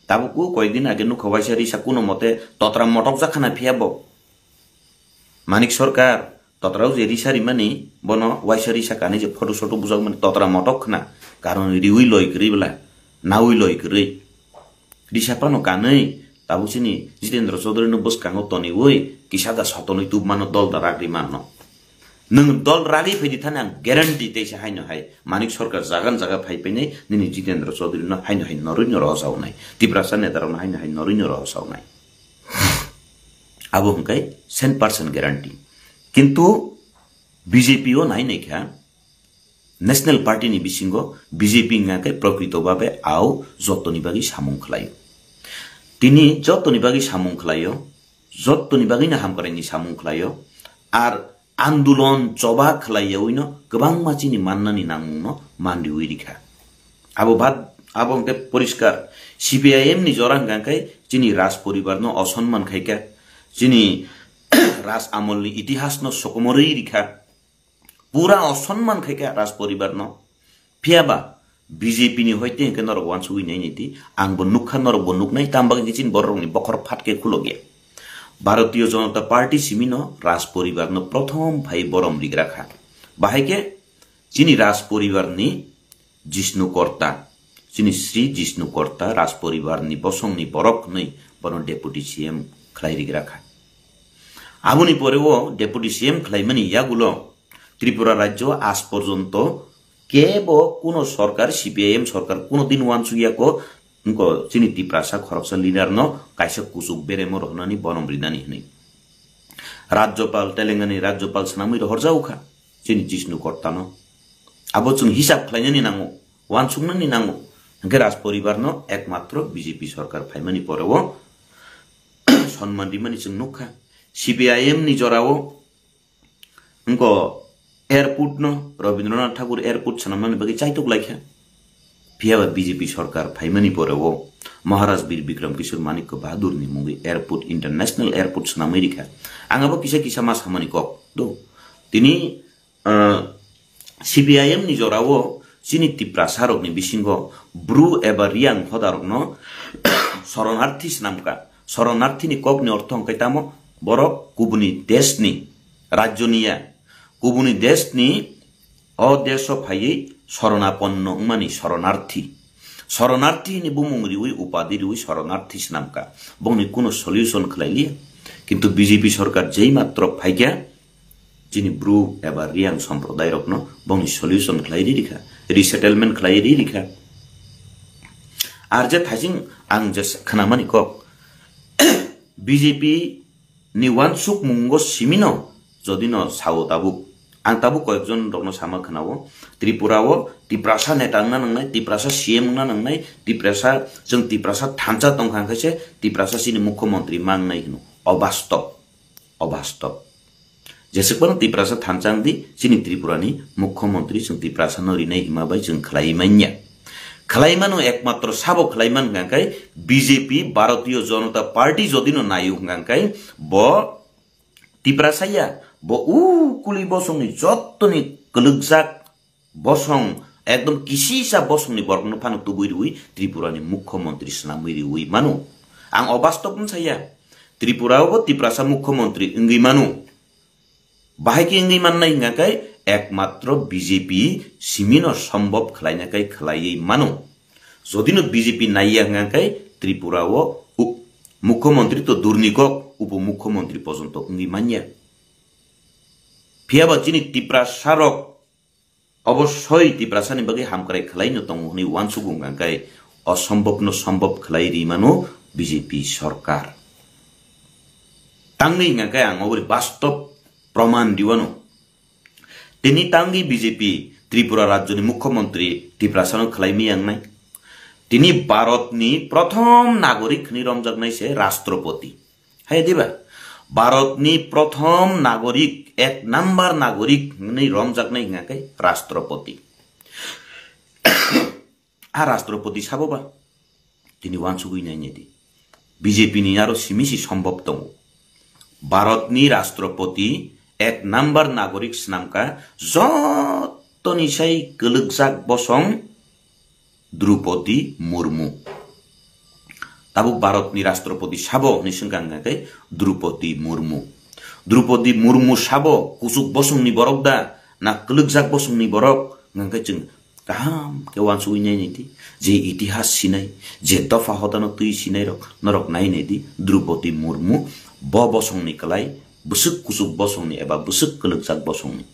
ताबुकु कयदिन आगे नु खवाइसा रिसा कुनो मते तत्रा मटक जाखाना फियाबो मानिक सरकार ततराव जे रिसारि माने बनो वाइसारि साकाने जे फोटो सोटो बुजाग माने ततरा मटक ना कारण रिउइ लय ग्रिबला नाउइ लय ग्रि रिसापानो कानै ताबुसिनि Jitendra Chaudhary no बसकांगो तनि ओइ किसादा सतनै तुब मानो दल दराग्रि मानो नों दल रागि फैदि थाना ग्यारेन्टी तेसे हाइनो हाय मानिक सरकार जागान जागा फाइपैनै निनि Jitendra Chaudhary no हाइनो हाइ नरुइनो रसाउनाय तिब्रासा नेतारनो हाइनो हाइ नरुइनो रसाउनाय आबो हंकाय 100% ग्यारेन्टी किंतु BJP o नाइ नाइखा नेशनल पार्टी नि बिसिंगो BJP ngakai प्रकृतो भाबे आउ जत्तनि बागि सामुं खलायो तिनी जत्तनि बागि सामुं खलायो जत्तनि बागि ना हामकराइनि सामुं खलायो आर आन्दोलन चबा खलायो इनो गोबां मानसिनि माननानि नामुंनो मान्दि उइरिखा आबो के परिष्कार CPIM नि जरां ngakai जिनि राज परिवार नो असम्मान खाइका जिनि राज आमलनि इतिहास न सकमरै रिखा पूरा असम्मान खाइका राज परिवार न फियाबा BJP नि होइते के नर वान सुइ नै निति आंबो नुखा नर बनुक नै तामबाग जिचिन बररंनि बखर फाटके खुलगे भारतीय जनता पार्टी सिमिनो राज परिवार न प्रथम भाइ बरम रिग्राखा बाहायके जिनि राज परिवार नि जिष्णुकर्ता जिनि श्री जिष्णुकर्ता राज परिवार नि बसंनि बरक नै बन डेपुटी CM खलाइ रिग्राखा आबुनि परेओ डेपुटी CM खलाइमानि यागुलो त्रिपुरा राज्य आज पर्यन्त केबो कुनो सरकार CPIM सरकार कुनो दिन वानसुगियाको उनको चिनि तिप्रासा खरकसा लिडार न काइसा कुसुक बेरेमो रहनानि बनमरिदानि हनै राज्यपाल तेलेंगानी राज्यपाल सनामै रहरजाउखा चिनि जिष्णुकर्ता न आबो जों हिसाब खलाइनानि नांगौ वानसुगनानि नांगौ हंके राज परिवार न एकमात्र BJP सरकार फाइमानि परेओ सम्मान दिमानि जों नुखा CPIM नि जराओ उनको एयरपोर्ट न रविन्द्रनाथ ठाकुर एयरपोर्ट सनामनानि बागि चाइतोक लाइखा फियाबा BJP सरकार फाइमानि परेओ महाराज वीर विक्रम किशोर मानिक बहादुर नि मुंगि एयरपोर्ट इंटरनेशनल एयरपोर्ट सनामै रिखा आंगाबो किसा मा सामानि कक दो तिनि CPIM नि जराओ चिनि तिप्रासारक नि बिसिंगो ब्रु एबा रियां हदारक न शरणार्थी सनामका शरणार्थी नि कक नि अर्थ अंकाइतामो बरक कुबुनि देशनि राज्यनिया कुबुनि देशनि अदेश फायै शरणापन्न मानि शरणार्थी शरणार्थी नि बुमुंग रिउई उपाधि रिउई शरणार्थी स्नामका बंगनि कुनो सल्यूशन खलाइलिया किंतु बीजेपी सरकार जेई मात्र फाइक्या जिनि ब्रु एबा रियांग सम्प्रदाय रक्न बंगनि सल्यूशन खलाइरि रिखा रिसेटलमेंट खलाइरि रिखा आरजे थाइजिं आं जे खनामानि क बीजेपी नि वानसुक मुंगो सिमिनो जदिनो साव ताबुक आं ताबुक कयेकजन रक्न सामा खनावो त्रिपुराओ तिप्रासा नेतांना नंनाय तिप्रासा सीएम ना नंनाय तिप्रासा जों तिप्रासा थांचा तंखांखासे तिप्रासा सिनि मुख्यमंत्री मांगनाय हिनु अवास्तव जेसेबां तिप्रासा थांचांदि सिनि त्रिपुरानि मुख्यमंत्री जों तिप्रासा नरिनाय हिमाबाय जों खलाइमान्या खलाइमानो एकमात्र साबो खलाइमान गांकाय बीजेपी भारतीय जनता पार्टी जदिनो नायु गांकाय ब तिप्रासाया ब कुली बसंनि जत्तनि कलुगजाक बसं एकदम किसिसा बसंनि बर्गनो फानु तुबुइरुइ त्रिपुरानि मुख्यमंत्री स्नामुइरुइ मानु आं अवास्तव साया त्रिपुराओ तिप्रासा मुख्यमंत्री इंगै मानु बाहायके इंगै माननाय गांकाय एकमात्र बीजेपी सिमिनो सम्भव खलाइनाकाय खलायै मानु जदिनो बीजेपी नाइया गांकाय त्रिपुराओ मुख्यमंत्री तो दुर्निकक उपमुख्यमंत्री पर्यन्त इंगै मान्या फियाबा जिनि तिप्रासारक अवश्य तिप्रासानि बागै हामक्राय खलाइनो दंनि वानसुगुं गांकाय असम्भव न सम्भव खलाइरि मानु बीजेपी सरकार तांनि गांकाय आं ओरै वास्तव प्रमाण दिवानो तिनी तांगी बीजेपी त्रिपुरा राज्यनि मुख्यमंत्री तिप्रासानो खलाइमि आंनाय तिनी भारतनि प्रथम नागरिक नि रमजागनाय से राष्ट्रपति हाय दिबा भारतनि प्रथम नागरिक एक नंबर नागरिक नि रमजागनाय गांकाय राष्ट्रपति आ राष्ट्रपति साबोबा तिनी वानसुगुइनायनिदि बीजेपी नि आरो सिमिसि सम्भव दं भारतनि राष्ट्रपति एक नंबर नागरिक स्नामका जतनिसाय कलुगजाक बसं द्रौपदी मुर्मू ताबुक भारतनि राष्ट्रपति साबो निसंगांगाकै द्रौपदी मुर्मू साबो कुसुक बसंनि बरकदा ना कलुगजाक बसंनि बरक गांकै जों गाहाम केवान सुइनायनिदि जे इतिहास सिनाय जे दफा हदानो तुइ सिनाय नरक नायनायदि द्रौपदी मुर्मू ब बसंनि कलाय बुसुक कुसुक बसंनि एबा बुसुक कलुगजाक बसंनि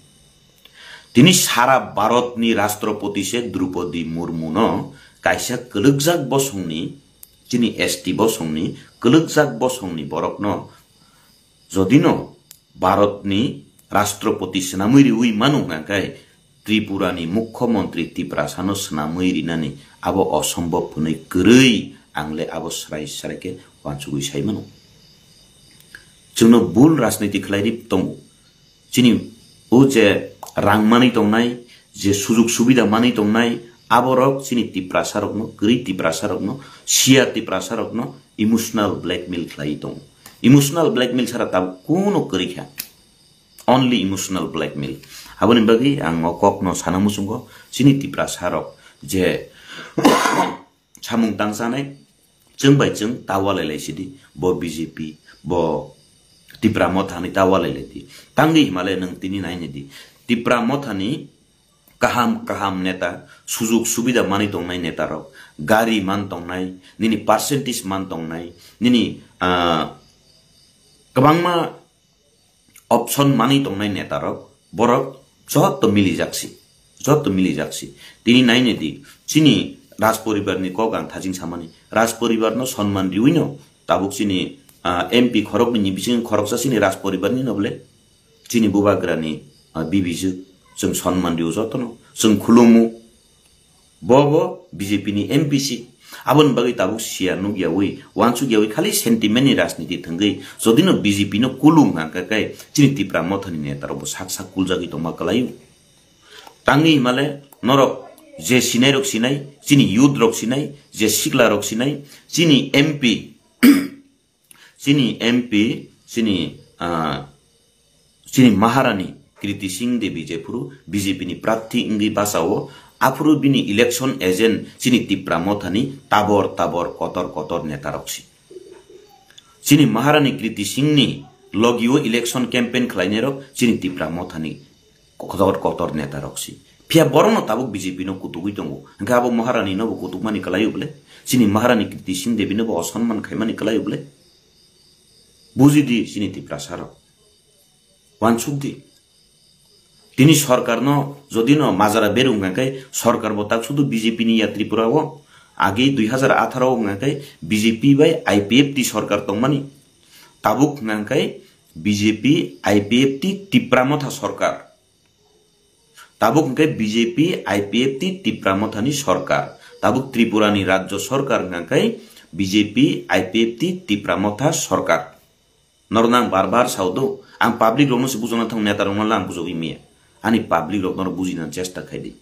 तिनी सारा भारतनि राष्ट्रपति से द्रौपदी मुर्मू न कायसा कलुगजाक बसंनि जिनि एसटी बसंनि कलुगजाक बसंनि बरक न जदिनो भारतनि राष्ट्रपति सेनामैरि उइ मानु गांकाय त्रिपुरानि मुख्यमंत्री तिप्रासानो सेनामैरिनानि आबो असम्भव हुनै गरै आंले आबो सराय सरायके वानसुगुइ साइमानु जोंनो बुल राजनीति खलाइरि दं जिनि ओ जे रां मानै दंनाय जे सुजुग सुबिदा मानै दंनाय आबरक जिनि तिप्रासारकनो गरै तिप्रासारकनो सिया तिप्रासारकनो इमोशनल ब्लैकमेल खलाइ दं इमोशनल ब्लैकमेल सारा ता कोनो गरिखा only emotional blackmail haboni bagi ang okokno sanamusungo जिनि तिप्रासारक जे सामुं तांसानाय जों बायजों तावालायलायसिदि ब बीजेपी ब तिप्रा मथानि तावालायलायदि तांगि हिमालय नों तिनि नायनिदि तिप्रा मथानि काहाम नेता सुजुग सुबिदा मानि दंनाय नेता रक गारि मान दंनाय निनि परसेंटेज मान दंनाय निनि गोबांमा ऑप्शन मानि दंनाय नेता रक बरक जत मिलि जाक्सी तिनि नायनिदि चिनि राज परिवारनि कगां थाजिं सामानि राज परिवारनो सम्मान दिउइनो ताबुक चिनि एमपी खरकनि बिसिं खरकसासिनि राज परिवारनि नबले चिनि बुबाग्रानि बिबिजु जों सम्मान दिउ जतनो जों खुलुमु बबो बीजेपी नि एमपीसी आबन बागै ताबुक सिया नुगियावै वानसुगियावै खालि सेन्टिमेन्टनि राजनीति थंगै जदिनो बीजेपी नो कुलुम हांकाकै चिनि तिप्रा मथनि नेतारबो साक कुलजागि तमा कलायु तांनि हिमालय नरक जे सिनाय रक सिनाय चिनि युथ रक सिनाय जे सिगला रक सिनाय चिनि एमपी चिनि महारानी कृति सिंह देवी जेफुरु बीजेपी नि प्रार्थी इंगि बासाओ आफुरु बिनि इलेक्शन एजेंट चिनि तिप्रा मथानि ताबर कतर नेता रक्सी चिनि महारानी कृति सिंह नि लगियो इलेक्शन कैंपेन खलाइने रक चिनि तिप्रा मथानि कतर नेता रक्सी फिया बरनो ताबुक बीजेपी नो कुतुगुई दंगो हंगा आबो महारानी नो कुतुगमानि कलायो बले सिनी महारानी कीर्ति सिंह देवी नो असम्मान खाइमानि कलायो बले बुझिदि सिनी तिप्रासार वानसुकदि तिनी सरकार नो जदि नो माजारा बेरुंगाकै सरकार बताक सुदु बीजेपी नि या त्रिपुरा हो आगे 2018 होंगाकै बीजेपी बाय आईपीएफ ती सरकार तंगमानि ताबुक नंगाकै बीजेपी आईपीएफ ती तिप्रामथा सरकार ताबुक नंगाकै बीजेपी आईपीएफ ती तिप्रामथानि सरकार ताबुक त्रिपुरानि राज्य सरकार नंगाकै बीजेपी आईपीएफ ती तिप्रामथा सरकार नरनां बार साउदो आं पब्लिक रोनो से बुझना थां नेता रोनो आं बुझोइ मिया आनी पब्लिक रोनो बुझिना चेष्टा खाइदि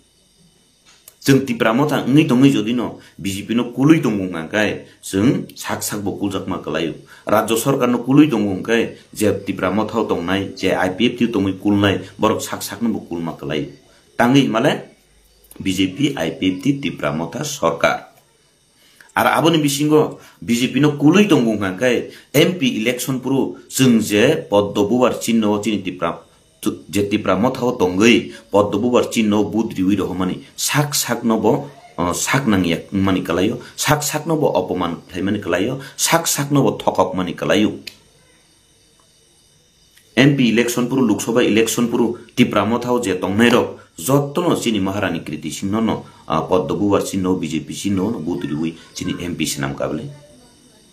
जों तिप्रामथा ngै दङै जदि न बीजेपी नो कुलुइ दंगंगाय जों साक बकुलजाकमा कलायो राज्य सरकार नो कुलुइ दंगंगाय जे तिप्रामथा दंनाय जे आईपीएफ ति दङै कुलनाय बरक साक नो कुलमा कलायो ताङै माले बीजेपी आईपीएफ ति तिप्रामथा सरकार आर आबोनि बिसिंगो बीजेपी नो कुलुइ दंगंगाय एमपी इलेक्शन पुरु जों जे पद्मबुवार चिन्ह चिनि तिप्रा जे तिप्रामथा दंगै पद्मबुवार चिन्ह बुद्रिउइ रहमानि साक नबो साक नांगिया मानि कलायो साक नबो अपमान थाइमानि कलायो साक नबो थकक मानि कलायो एमपी इलेक्शन पुरु लोकसभा इलेक्शन पुरु तिप्रामथा जे दंनाय र जत्तनो चिनि महारानी कीर्ति सिंह न पद्मबुवार चिन्ह बीजेपी चिन्ह न बुद्रिउइ चिनि एमपी सिनाम काबले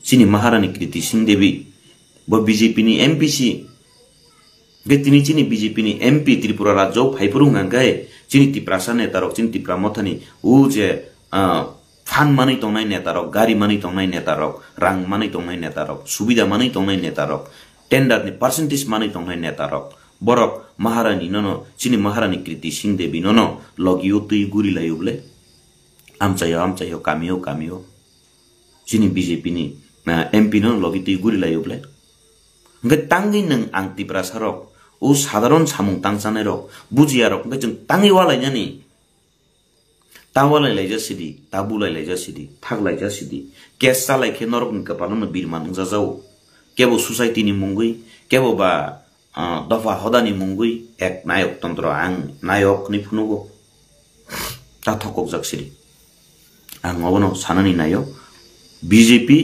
चिनि महारानी कीर्ति सिंह देवी ब बीजेपी नि एमपी सी तिनी चिनी बीजेपी नि एमपी त्रिपुरा राज्य फाइपुरुंगांगाय चिनी तिप्रासा नेतारक चिनी तिप्रामथानि उ जे फान मानै तंनाय नेतारक गाड़ी मानै तंनाय नेतारक रां मानै तंनाय नेतारक सुबिदा मानै तंनाय नेतारक टेंडर नि परसेंटेज मानै तंनाय नेतारक बरक महारानी ननो चिनी महारानी कीर्ति सिंह देवी ननो लगियो तुई गुरी लायोबले आमचायो कामियो चिनी बीजेपी नि एमपी ननो लगी तुई गुरी लायोबले नगे तांगै नों आं तिप्रासारक ओ साधारण सामुं तांसानाय रक बुजियारक नगे जों तांगै वालायनानि तावालाय लायजासिदि ताबुलाय लायजासिदि थागलाय जासिदि केस सालायखे नरकनि कपालनो बिरमान जाजाव केबो सोसाइटी नि मुंगै केबो बा दफा हदानि मुंगै एक नायक तंत्र आं नायक नि फुनुगो ता थकक जाकसिदि आं अबनो सानानि नायो बीजेपी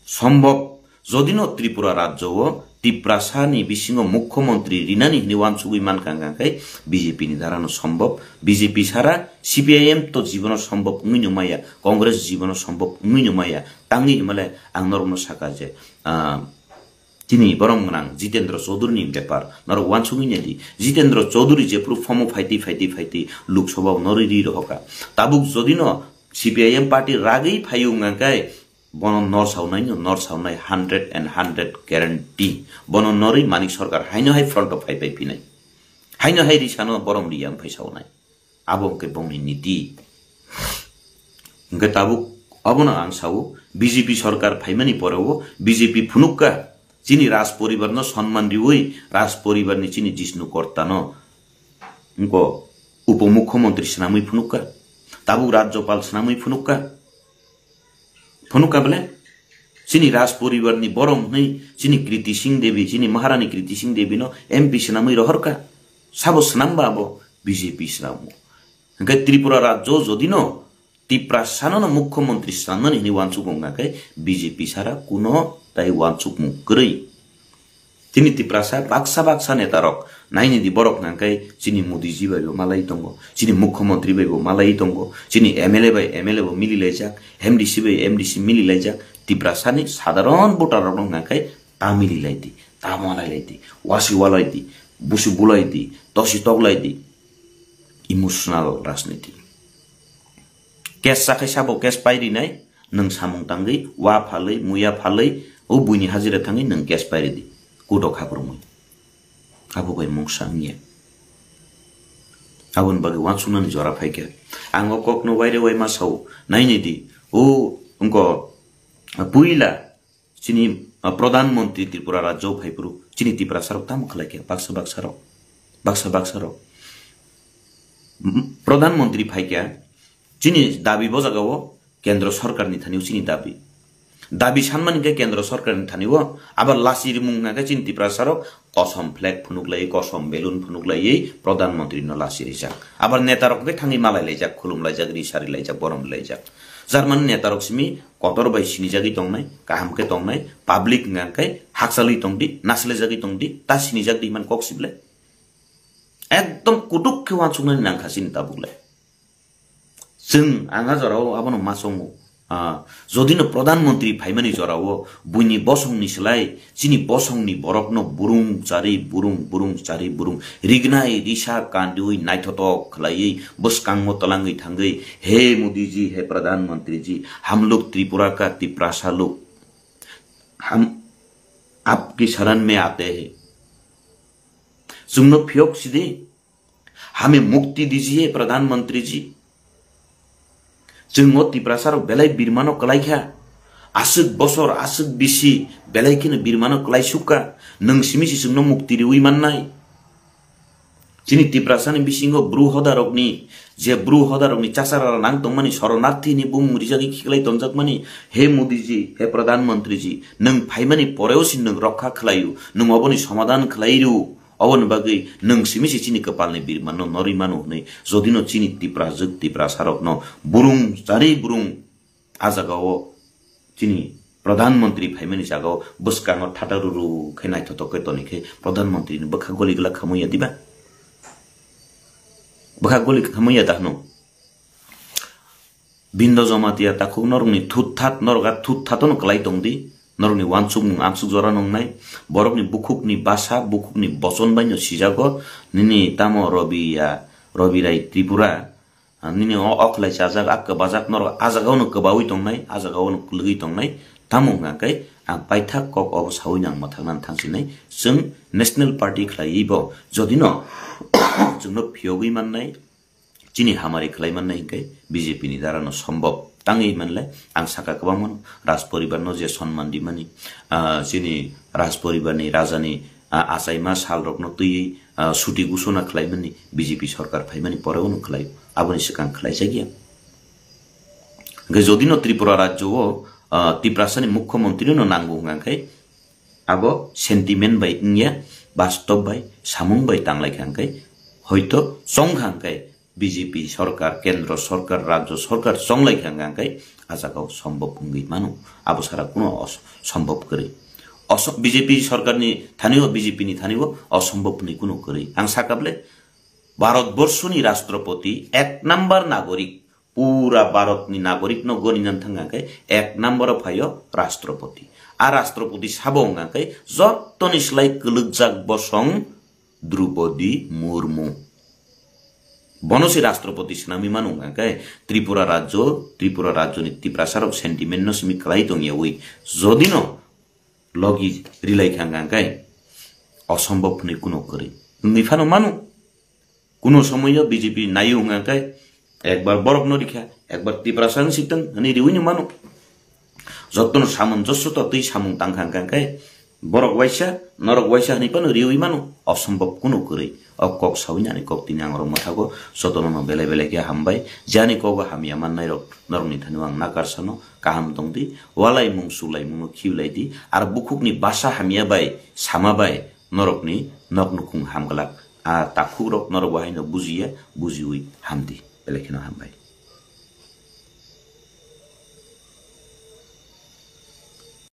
सम्भव जदिनो त्रिपुरा राज्य हो तिप्रासानि बिसिङो मुख्यमन्त्री रिनानि निवान सुगुइ मानकांगाकै बीजेपी नि धारानो सम्भव बीजेपी सारा सीपीआईएम तो जीवन सम्भव उङिनो माया कांग्रेस जीवन सम्भव उङिनो माया तांगि माले आं नरमनो साका जे तिनी बरमगनां जितेन्द्र चौधुरी बेपार नर वान सुगिनेदि जितेन्द्र चौधुरी जे प्रुफ फमो फाइति लोकसभा नरिरि रहका ताबुक जदिनो सीपीआईएम पार्टी रागै फायुंगाकै बन नर साउनाय 100% ग्यारेंटी बन नरै मानिक सरकार हाइनो हाइ फ्रंट अफ हाइ फिनाय हाइनो हाइ रिसानो बरम रियाम फैसाउनाय आबोके बंनि नीति गए ताबु अबन आं साउ बीजेपी सरकार फाइमानि परहो बीजेपी फुनुक्का चिनी राज परिवार न सम्मान रिउइ राज परिवार नि चिनी जिष्णु कर्ता न उनको उपमुख्यमन्त्री सनामै फुनुक्का ताबु राज्यपाल सनामै फुनुक्का बले चिनी राज परिवार नि बरम नै चिनी कीर्ति सिंह देवी चिनी महारानी कीर्ति सिंह देवी न एमपी सनामै रहरका साबो सनाम्बा अब बीजेपी सनामु गए त्रिपुरा राज्य जदिनो तिप्रा सानो मुख्यमन्त्री सानन हिनि वान्सु गंगाकै बीजेपी सारा कुनो ताइ वान्सु मुकरै तिनी तिप्रासा बाक्सा नेतारक नाइनि दि बरक नांकै चिनी मोदी जी बाइबो मालाई दंगो चिनी मुख्यमन्त्री बाइबो मालाई दंगो चिनी एमएलए बाइ एमएलए बो मिलि लाइजाक एमडीसी बाइ एमडीसी मिलि लाइजाक तिप्रासानि साधारण भोटार नांकै तामिलि लाइदि तामलाई लाइदि वासी वालाइदि बुसु बुलाइदि तसी तगलाइदि इमोशनल राजनीति केस साखै साबो केस पाइरिनाय नों सामुं तांगै वा फालै मुया फालै ओ बुइनि हाजिरा थाङै नों केस पाइरिदि कुदो खाब्रुमै आबो गय मंसांनिया आबन बागे वानसुनानि जरा फाइके आंगो ककनो बाइरे वाइ मासाउ नाइनिदि ओ उनको पुइला चिनी प्रधानमन्त्री त्रिपुरा राज्य फाइपुरु चिनी त्रिपुरा सरक ताम खलाके बाक्सा प्रधानमन्त्री फाइके चिनी दाबी बजागाव केन्द्र सरकारनि थानिउ चिनी दाबी सानमानिके केन्द्र सरकारनि थानिव आबार लासिर मुंनाके चिन्ति प्रसारक असम फ्लेग फुनुकलायै कसम बेलुन फुनुकलायै प्रधानमन्त्री न लासिर जाक आबार नेतारकके थांगि मालाय लायजाक खुलुमलायजाक रिसारि लायजाक बरम लायजाक जार्मान नेतारक सिमी कतर बाय सिनिजागि तंनाय काहामके तंनाय पाब्लिक गांकाय हाकसालै तंदि नासले जागि तंदि ता सिनिजाक दिमान कक्सिबले एकदम कुटुक खेवान सुंनाय नांखासिन ताबुले जों आंगा जराव आबनो मासंगो जदिनो प्रधानमन्त्री फाइमानि जराव बुनि बसंनि सलाय चिनि बसंनि बरकनो बुरुं चारि बुरुं रिगनाय रिसा कान्डुइ नाइथतक खलायै बसकांगो तलांगै थांगै हे मोदी जी हे प्रधानमंत्री जी हम लोग त्रिपुरा का तिप्रासा लोग हम आपकी शरण में आते हैं जुम्नो फियोक सीधे हमें मुक्ति दीजिए प्रधानमंत्री जी जों तिप्रासार बेलाय बिरमानो कलायखा आसुक बसर आसुक बिसि बेलायखिनो बिरमानो कलायसुका नोंसिमिसि जोंनो मुक्ति रिउइ माननाय जिनि तिप्रासानि बिसिंगो ब्रु हदारकनि चासारा नां दंमानि शरणार्थीनि बुमुरि जागि खिखलाय तंजाकमानि हे मोदी जी हे प्रधानमंत्री जी नों फाइमानि परेवसिन नों रक्षा खलायु नों अबनि समाधान खलायरु अवन बागै नोंसिमिसि चिनि कपालनि बिरमानो नरिमानो नै जदिनो चिनि तिप्रासारकनो बुरुं चारि बुरुं आजागाव चिनि प्रधानमंत्री फाइमानि जागाव बसकांगो थाटारुरु खैनाय थतके तनिखे प्रधानमंत्री नि बखा गलिगला खमैया दिबा बखा गलि खमैया दानो बिन्दो जमातिया ताखौ नरनि थुथात नरगा थुथातनो कलाय तंदि नरनि वानसुक आंसुक जरा नंनाय बरकनि बुखुकनि बासा बुखुकनि बचन बायनो सिजागो निनि तामो रबिराय त्रिपुरा निनि अखलाय जाजाक आक बाजाक नर आजागावनो कबावै तंनाय आजागावनो लगै तंनाय तामुंगाकै आं पाइथा कक अबसावै नां माथांनान थांसिनाय जों नेशनल पार्टी खलायैबो जदिनो जोंनो फियोगै माननाय चिनि हामारि खलाय माननाय हिंकै बीजेपी नि दारानो सम्भव तांगै मानलाय आं साका कबामन राज परिवारनो जे सन्मान दिमानि चिनि राज परिवारनि राजानि आसाइमा सालरकनो तैयै सुटि घोषणा खलायमानि बीजेपी सरकार फाइमानि परेवनो खलाय आबनि सिगां खलाय जागिया जदिनो त्रिपुरा राज्यो तिप्रासानि मुख्यमंत्री नो नांगौ गांखाय आबो सेंटिमेंट बाय इंया वास्तव बाय सामुं बाय तांलायखांखाय हयतो संखांखाय बीजेपी सरकार केंद्र सरकार राज्य सरकार संलायखांखाय आजागाव सम्भव बुंगै मानो आबो सारा कुनो सम्भव करे बीजेपी सरकार नि थानियो बीजेपी नि थानियो असम्भव नै कुनो करे आं साकाबले भारतवर्षनि राष्ट्रपति एक नंबर नागरिक पूरा भारत नि नागरिक न गनिनान थांगाखै एक नंबर फायो राष्ट्रपति आ राष्ट्रपति साबंगाखै जत्तनिस्लाय कलुकजाक बसं द्रौपदी मुर्मू बनसी राष्ट्रपति सनामी मानुगाखै त्रिपुरा राज्य नि तिप्रासारक सेंटिमेंट न सिमि खलाय दंयावै जदिनो लगी रिलाय खांगाखै असम्भव नै कुनो करे निफानो मानु कुनो समय बीजेपी नायु गाखै एक बार बरक नरिखा एक बार तिप्रासान सिक्तन अनि रिउनि मानु जत्तनो सामंजस्य त तै सामुं तांखांखांखाय बरक वाइसा नरक वाइसा हनि पनि रिउइ मानु असम्भव कुनो करे अकक साविनानि कक्तिनि आंरो मथागो सतनो बेले बेले के हामबाय जानि कगो हामिया माननाय रक नरनि थानु आं नाकारसनो काहाम दंदि वालाय मुं सुलाय मुं खिउलायदि आर बुखुकनि बासा हामिया बाय सामा बाय नरकनि नकनुखुं हामगलाक आ ताखुरक नरक वाहायनो बुजिया बुजिउइ हामदि बेलेखिनो हामबाय।